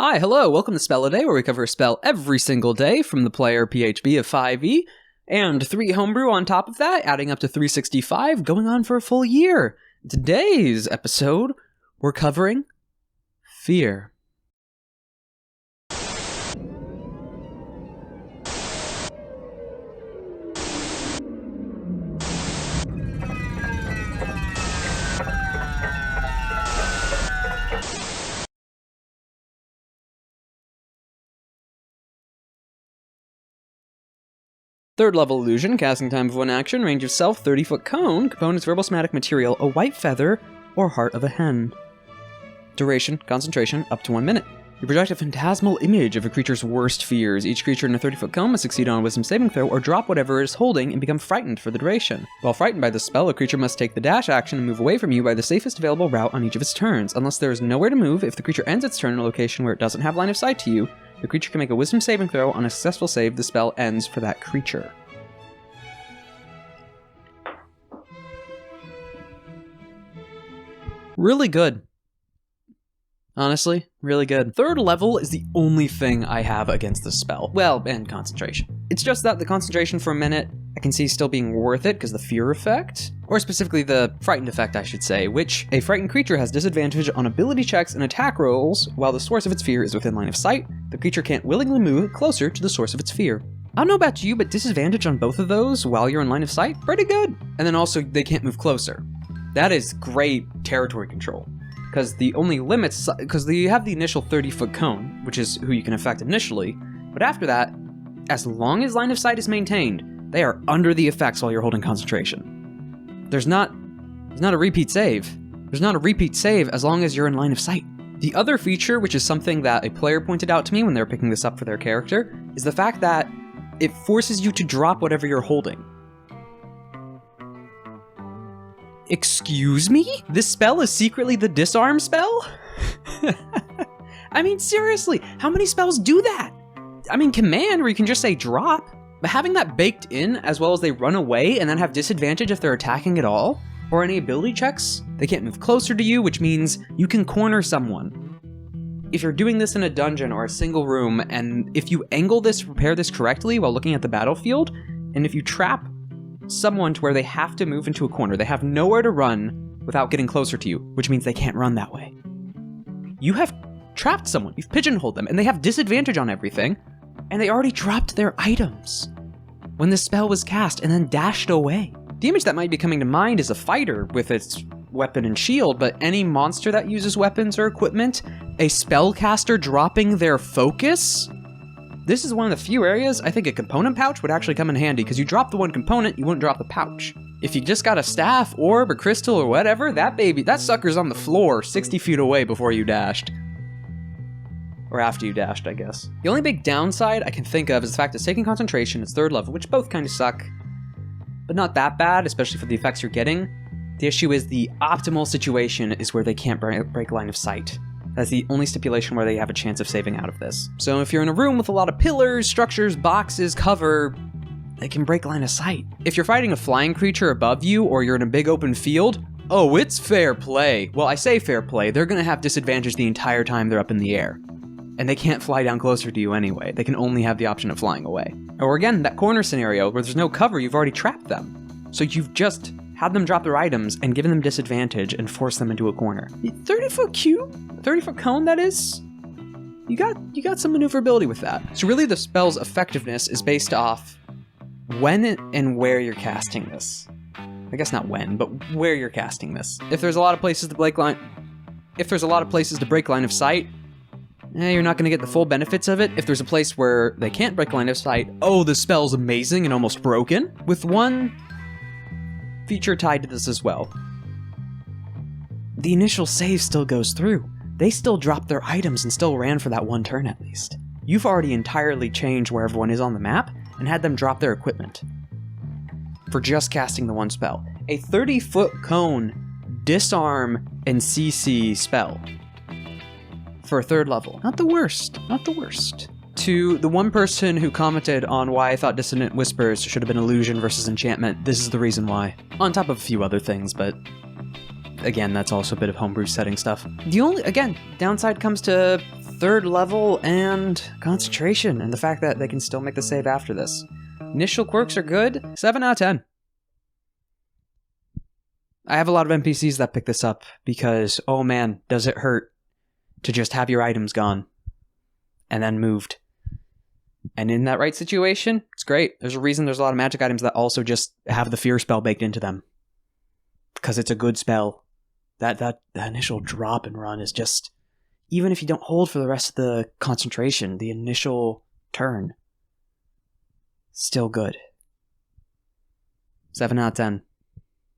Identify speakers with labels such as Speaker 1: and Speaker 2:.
Speaker 1: Hi, hello, welcome to Spell a Day, where we cover a spell every single day from the player PHB of 5e, and 3 homebrew on top of that, adding up to 365, going on for a full year. Today's episode, we're covering Fear. Third level illusion, casting time of 1 action, range of self, 30-foot cone, components verbal somatic material, a white feather, or heart of a hen. Duration, concentration, up to 1 minute. You project a phantasmal image of a creature's worst fears. Each creature in a 30-foot cone must succeed on a wisdom saving throw or drop whatever it is holding and become frightened for the duration. While frightened by this spell, a creature must take the dash action and move away from you by the safest available route on each of its turns. Unless there is nowhere to move, if the creature ends its turn in a location where it doesn't have line of sight to you, the creature can make a wisdom saving throw. On a successful save, the spell ends for that creature. Really good. Honestly, really good. Third level is the only thing I have against this spell. Well, and concentration. It's just that the concentration for a minute, I can see still being worth it because the fear effect, or specifically the frightened effect, I should say, which a frightened creature has disadvantage on ability checks and attack rolls while the source of its fear is within line of sight. The creature can't willingly move closer to the source of its fear. I don't know about you, but disadvantage on both of those while you're in line of sight, pretty good. And then also, they can't move closer. That is great territory control. Because the only limits, because you have the initial 30-foot cone, which is who you can affect initially, but after that, as long as line of sight is maintained, they are under the effects while you're holding concentration. There's not a repeat save. There's not a repeat save as long as you're in line of sight. The other feature, which is something that a player pointed out to me when they were picking this up for their character, is the fact that it forces you to drop whatever you're holding. Excuse me? This spell is secretly the Disarm spell? I mean, seriously, how many spells do that? I mean, Command, where you can just say drop, but having that baked in, as well as they run away and then have disadvantage if they're attacking at all, or any ability checks, they can't move closer to you, which means you can corner someone. If you're doing this in a dungeon or a single room, and if you angle this, prepare this correctly while looking at the battlefield, and if you trap someone to where they have to move into a corner, they have nowhere to run without getting closer to you, which means they can't run that way. You have trapped someone, you've pigeonholed them, and they have disadvantage on everything, and they already dropped their items when the spell was cast and then dashed away. The image that might be coming to mind is a fighter with its weapon and shield, but any monster that uses weapons or equipment, a spellcaster dropping their focus? This is one of the few areas I think a component pouch would actually come in handy, because you drop the one component, you wouldn't drop the pouch. If you just got a staff, orb, or crystal, or whatever, that sucker's on the floor 60 feet away before you dashed. Or after you dashed, I guess. The only big downside I can think of is the fact that taking concentration is 3rd level, which both kind of suck, but not that bad, especially for the effects you're getting. The issue is the optimal situation is where they can't break line of sight. That's the only stipulation where they have a chance of saving out of this. So if you're in a room with a lot of pillars, structures, boxes, cover, they can break line of sight. If you're fighting a flying creature above you, or you're in a big open field, oh, it's fair play. Well, I say fair play, they're gonna have disadvantage the entire time they're up in the air. And they can't fly down closer to you anyway. They can only have the option of flying away. Or again, that corner scenario where there's no cover, you've already trapped them. So you've just had them drop their items and given them disadvantage and force them into a corner. 30-foot cube? 30-foot cone, that is? You got some maneuverability with that. So really the spell's effectiveness is based off when and where you're casting this. I guess not when, but where you're casting this. If there's a lot of places to break line of sight, you're not going to get the full benefits of it. If there's a place where they can't break line of sight, oh, the spell's amazing and almost broken. With one feature tied to this as well. The initial save still goes through. They still dropped their items and still ran for that 1 turn at least. You've already entirely changed where everyone is on the map and had them drop their equipment for just casting the 1 spell. A 30-foot cone, disarm, and CC spell for a 3rd level. Not the worst, not the worst. To the one person who commented on why I thought Dissonant Whispers should have been illusion versus enchantment, this is the reason why. On top of a few other things, but again, that's also a bit of homebrew setting stuff. The only, again, downside comes to 3rd level and concentration, and the fact that they can still make the save after this. Initial quirks are good. 7 out of 10. I have a lot of NPCs that pick this up because, oh man, does it hurt to just have your items gone and then moved. And in that right situation, it's great. There's a reason there's a lot of magic items that also just have the fear spell baked into them. Because it's a good spell. That initial drop and run is just, even if you don't hold for the rest of the concentration, the initial turn, still good. 7 out of 10.